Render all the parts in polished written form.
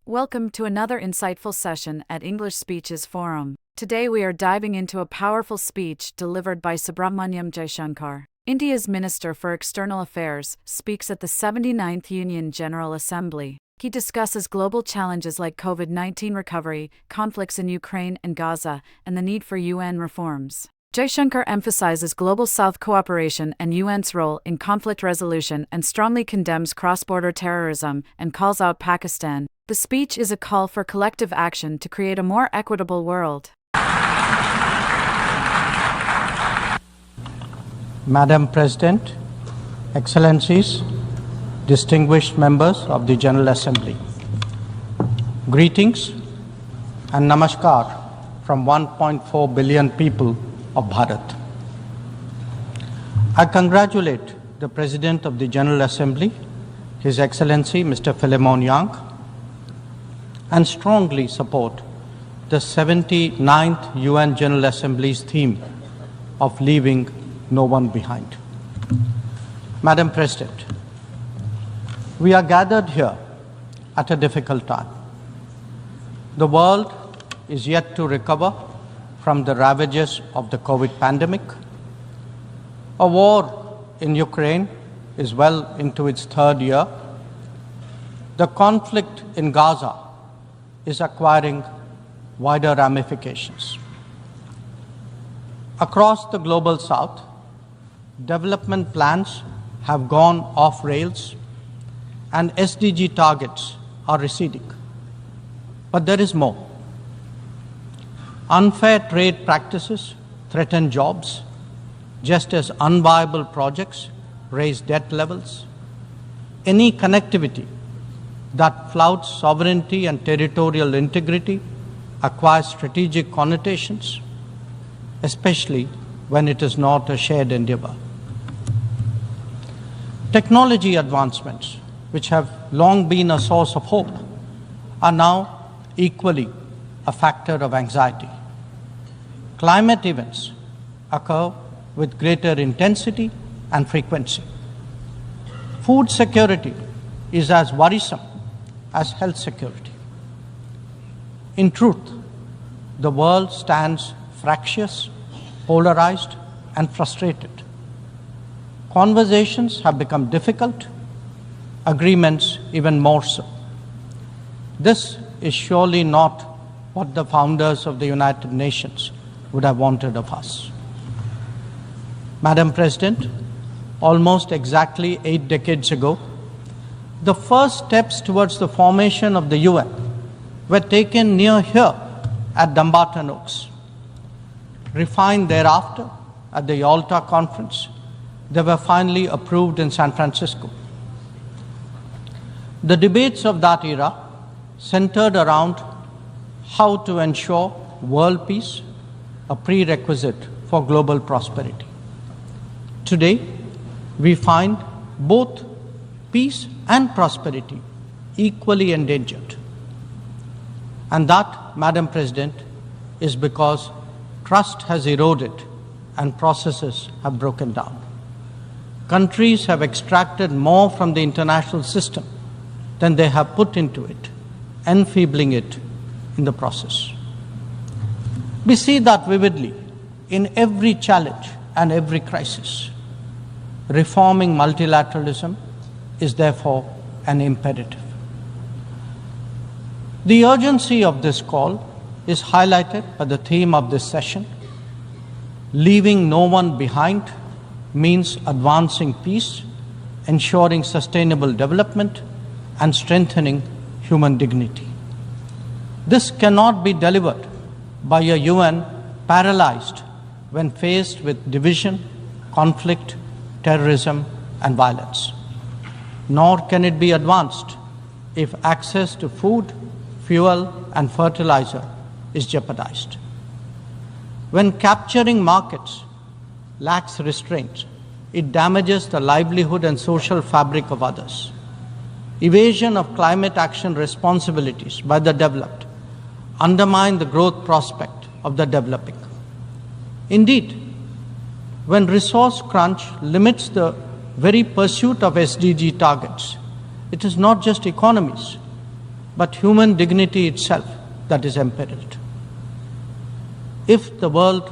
Welcome to another insightful session at English Speeches Forum. Today we are diving into a powerful speech delivered by Subrahmanyam Jaishankar. India's Minister for External Affairs speaks at the 79th Union General Assembly. He discusses global challenges like COVID-19 recovery, conflicts in Ukraine and Gaza, and the need for UN reforms. Jaishankar emphasizes Global South cooperation and UN's role in conflict resolution and strongly condemns cross-border terrorism and calls out Pakistan. The speech is a call for collective action to create a more equitable world. Madam President, Excellencies, distinguished members of the General Assembly, greetings and namaskar from 1.4 billion people of Bharat. I congratulate the President of the General Assembly, His Excellency Mr. Philemon Yang, and strongly support the 79th UN General Assembly's theme of leaving no one behind. Madam President, we are gathered here at a difficult time. The world is yet to recover from the ravages of the COVID pandemic. A war in Ukraine is well into its third year. The conflict in Gaza is acquiring wider ramifications. Across the global south, development plans have gone off rails and SDG targets are receding. But there is more. Unfair trade practices threaten jobs, just as unviable projects raise debt levels. Any connectivity that flouts sovereignty and territorial integrity acquires strategic connotations, especially when it is not a shared endeavor. Technology advancements, which have long been a source of hope, are now equally a factor of anxiety. Climate events occur with greater intensity and frequency. Food security is as worrisome as health security. In truth, the world stands fractious, polarized, and frustrated. Conversations have become difficult, agreements even more so. This is surely not what the founders of the United Nations would have wanted of us. Madam President, almost exactly 8 decades ago, the first steps towards the formation of the UN were taken near here at Dumbarton Oaks. Refined thereafter at the Yalta Conference, they were finally approved in San Francisco. The debates of that era centered around how to ensure world peace, a prerequisite for global prosperity. Today, we find both peace and prosperity equally endangered. And that, Madam President, is because trust has eroded and processes have broken down. Countries have extracted more from the international system than they have put into it, enfeebling it in the process. We see that vividly in every challenge and every crisis. Reforming multilateralism is therefore an imperative. The urgency of this call is highlighted by the theme of this session. Leaving no one behind means advancing peace, ensuring sustainable development, and strengthening human dignity. This cannot be delivered by a UN paralyzed when faced with division, conflict, terrorism, and violence. Nor can it be advanced if access to food, fuel, and fertilizer is jeopardized. When capturing markets lacks restraint, it damages the livelihood and social fabric of others. Evasion of climate action responsibilities by the developed undermine the growth prospect of the developing. Indeed, when resource crunch limits the very pursuit of SDG targets, it is not just economies, but human dignity itself that is imperiled. If the world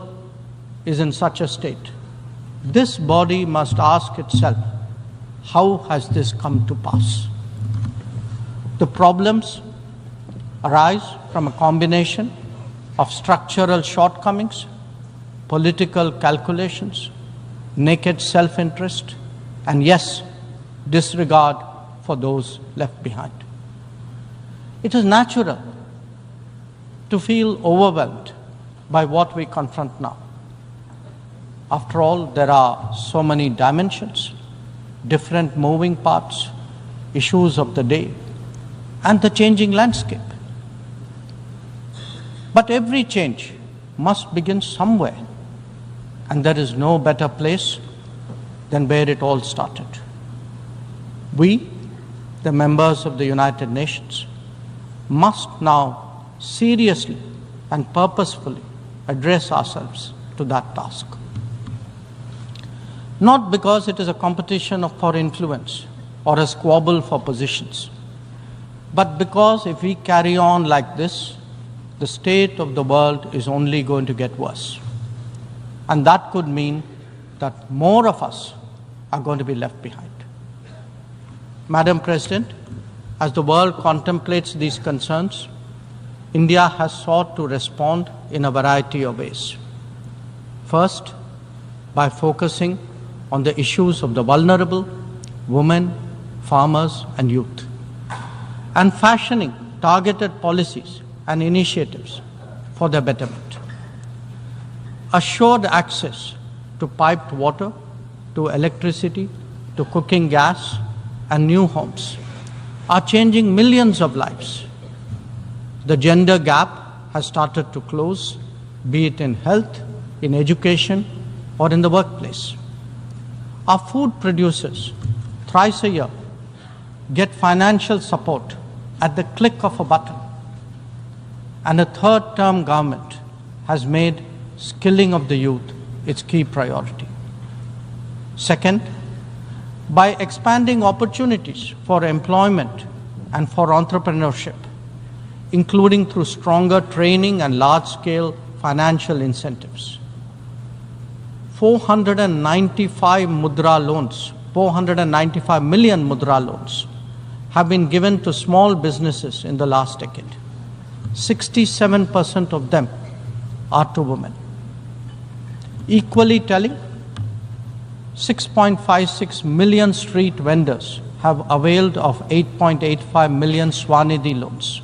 is in such a state, this body must ask itself, how has this come to pass? The problems arise from a combination of structural shortcomings, political calculations, naked self-interest, and yes, disregard for those left behind. It is natural to feel overwhelmed by what we confront now. After all, there are so many dimensions, different moving parts, issues of the day, and the changing landscape. But every change must begin somewhere, and there is no better place than where it all started. We, the members of the United Nations, must now seriously and purposefully address ourselves to that task. Not because it is a competition for influence or a squabble for positions, but because if we carry on like this, the state of the world is only going to get worse. And that could mean that more of us are going to be left behind. Madam President, as the world contemplates these concerns, India has sought to respond in a variety of ways. First, by focusing on the issues of the vulnerable, women, farmers, and youth, and fashioning targeted policies and initiatives for their betterment. Assured access to piped water, to electricity, to cooking gas, and new homes are changing millions of lives. The gender gap has started to close, be it in health, in education, or in the workplace. Our food producers, thrice a year, get financial support at the click of a button. And a third-term government has made skilling of the youth its key priority. Second, by expanding opportunities for employment and for entrepreneurship, including through stronger training and large-scale financial incentives. 495 million mudra loans have been given to small businesses in the last decade. 67% of them are to women. Equally telling, 6.56 million street vendors have availed of 8.85 million Swanidhi loans.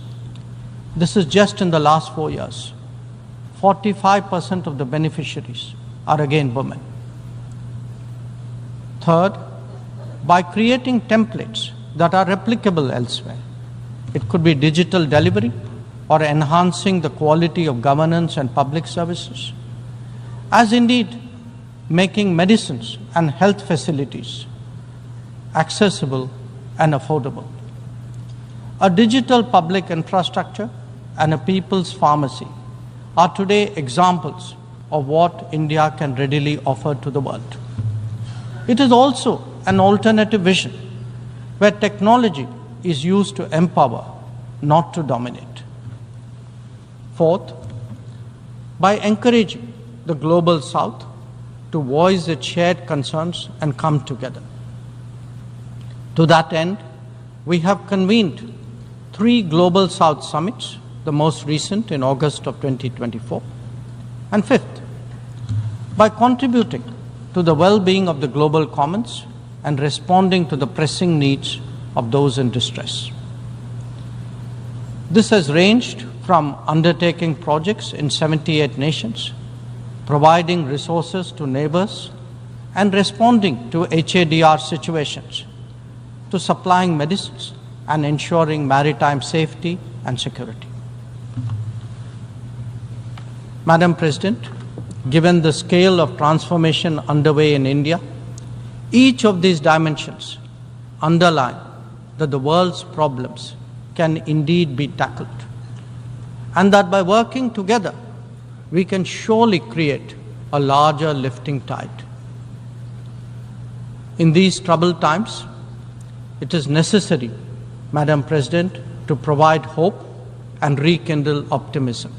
This is just in the last 4 years. 45% of the beneficiaries are again women. Third, by creating templates that are replicable elsewhere. It could be digital delivery or enhancing the quality of governance and public services, as indeed making medicines and health facilities accessible and affordable. A digital public infrastructure and a people's pharmacy are today examples of what India can readily offer to the world. It is also an alternative vision where technology is used to empower, not to dominate. Fourth, by encouraging the global South to voice its shared concerns and come together. To that end, we have convened 3 Global South summits, the most recent in August of 2024. And fifth, by contributing to the well-being of the global commons and responding to the pressing needs of those in distress. This has ranged from undertaking projects in 78 nations, providing resources to neighbors, and responding to HADR situations, to supplying medicines and ensuring maritime safety and security. Madam President, given the scale of transformation underway in India, each of these dimensions underline that the world's problems can indeed be tackled, and that by working together, we can surely create a larger lifting tide. In these troubled times, it is necessary, Madam President, to provide hope and rekindle optimism.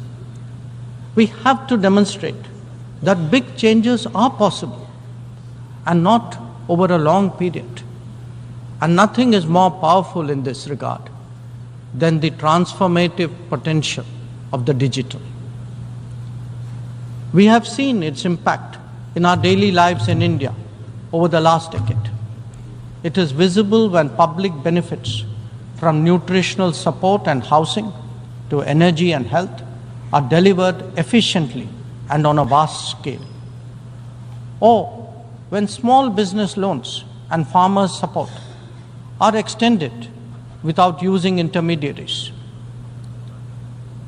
We have to demonstrate that big changes are possible and not over a long period. And nothing is more powerful in this regard than the transformative potential of the digital. We have seen its impact in our daily lives in India over the last decade. It is visible when public benefits from nutritional support and housing to energy and health are delivered efficiently and on a vast scale. Or when small business loans and farmers' support are extended without using intermediaries.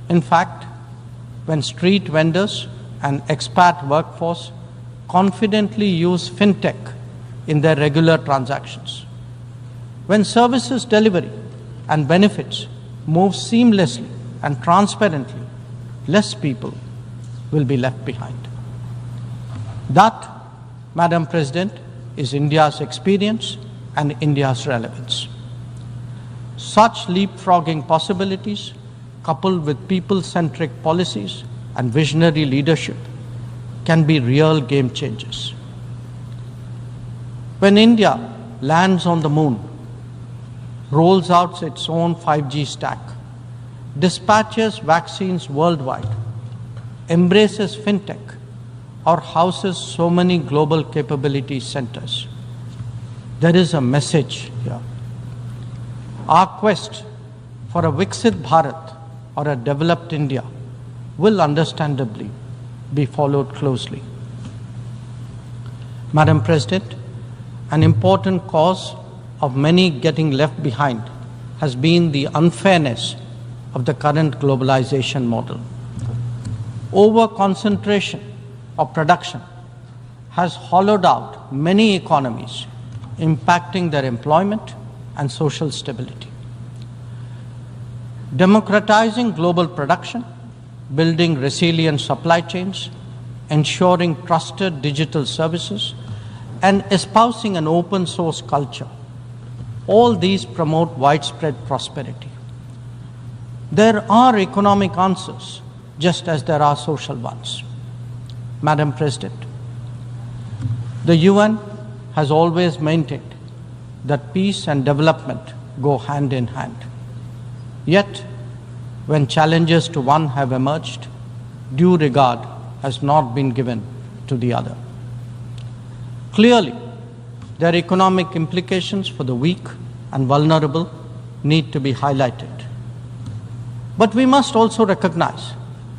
In fact, when street vendors and expat workforce confidently use fintech in their regular transactions, when services delivery and benefits move seamlessly and transparently, less people will be left behind. That, Madam President, is India's experience and India's relevance. Such leapfrogging possibilities, coupled with people-centric policies and visionary leadership, can be real game changers. When India lands on the moon, rolls out its own 5G stack, dispatches vaccines worldwide, embraces fintech, or houses so many global capability centers, there is a message here. Our quest for a Viksit Bharat or a developed India will understandably be followed closely. Madam President, an important cause of many getting left behind has been the unfairness of the current globalization model. Over-concentration of production has hollowed out many economies, impacting their employment and social stability. Democratizing global production, building resilient supply chains, ensuring trusted digital services, and espousing an open source culture, all these promote widespread prosperity. There are economic answers, just as there are social ones. Madam President, the UN has always maintained that peace and development go hand in hand. Yet, when challenges to one have emerged, due regard has not been given to the other. Clearly, their economic implications for the weak and vulnerable need to be highlighted. But we must also recognize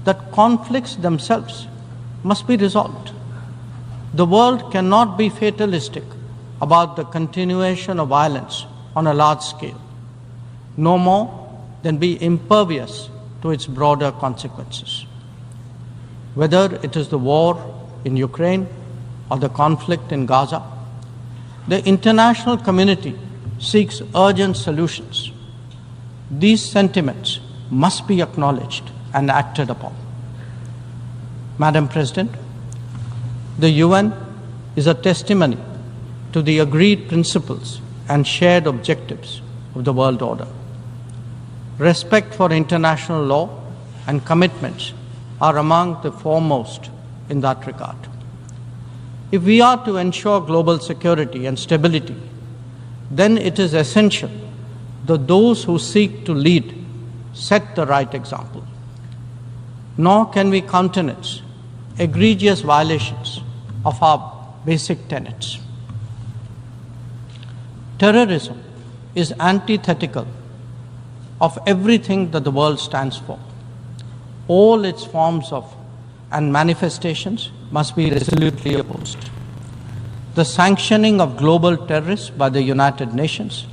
that conflicts themselves must be resolved. The world cannot be fatalistic about the continuation of violence on a large scale, no more than be impervious to its broader consequences. Whether it is the war in Ukraine or the conflict in Gaza, the international community seeks urgent solutions. These sentiments must be acknowledged and acted upon. Madam President, the UN is a testimony to the agreed principles and shared objectives of the world order. Respect for international law and commitments are among the foremost in that regard. If we are to ensure global security and stability, then it is essential that those who seek to lead set the right example. Nor can we countenance egregious violations of our basic tenets. Terrorism is antithetical of everything that the world stands for. All its forms of and manifestations must be resolutely opposed. The sanctioning of global terrorists by the United Nations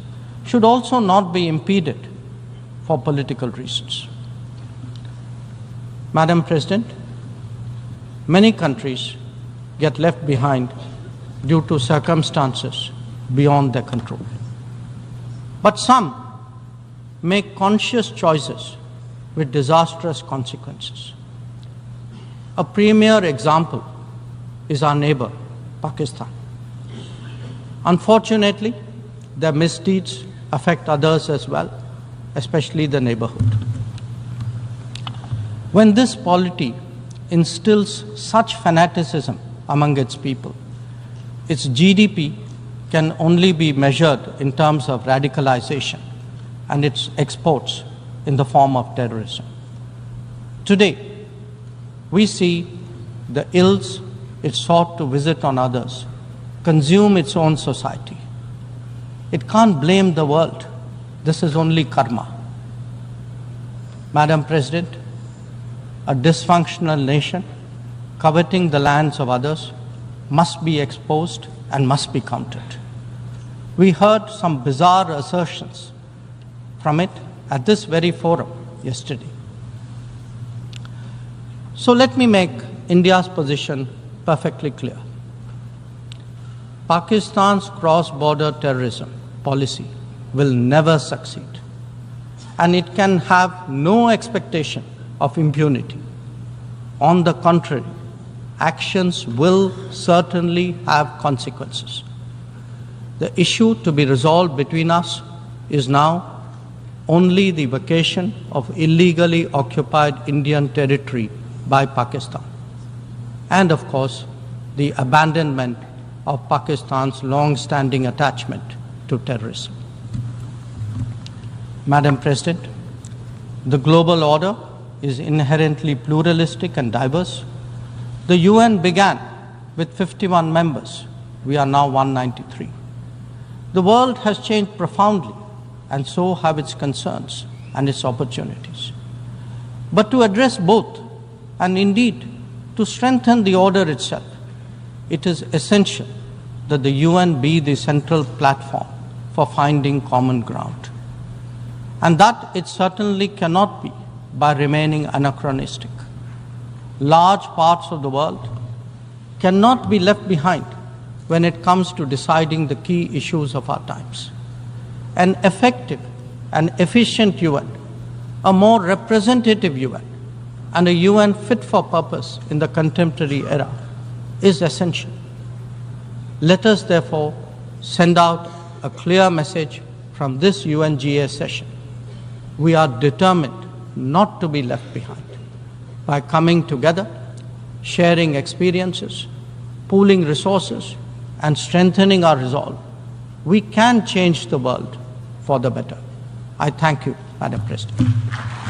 should also not be impeded for political reasons. Madam President, many countries get left behind due to circumstances beyond their control. But some make conscious choices with disastrous consequences. A premier example is our neighbor, Pakistan. Unfortunately, their misdeeds affect others as well, especially the neighborhood. When this polity instills such fanaticism among its people, its GDP can only be measured in terms of radicalization and its exports in the form of terrorism. Today, we see the ills it sought to visit on others consume its own society. It can't blame the world. This is only karma. Madam President, a dysfunctional nation coveting the lands of others must be exposed and must be countered. We heard some bizarre assertions from it at this very forum yesterday. So let me make India's position perfectly clear. Pakistan's cross-border terrorism policy will never succeed, and it can have no expectation of impunity. On the contrary, actions will certainly have consequences. The issue to be resolved between us is now only the vacation of illegally occupied Indian territory by Pakistan, and of course, the abandonment of Pakistan's long-standing attachment to terrorism. Madam President, the global order is inherently pluralistic and diverse. The UN began with 51 members. We are now 193. The world has changed profoundly, and so have its concerns and its opportunities. But to address both, and indeed to strengthen the order itself, it is essential that the UN be the central platform for finding common ground. And that it certainly cannot be by remaining anachronistic. Large parts of the world cannot be left behind when it comes to deciding the key issues of our times. An effective and efficient UN, a more representative UN, and a UN fit for purpose in the contemporary era is essential. Let us therefore send out a clear message from this UNGA session. We are determined not to be left behind. By coming together, sharing experiences, pooling resources, and strengthening our resolve, we can change the world for the better. I thank you, Madam President.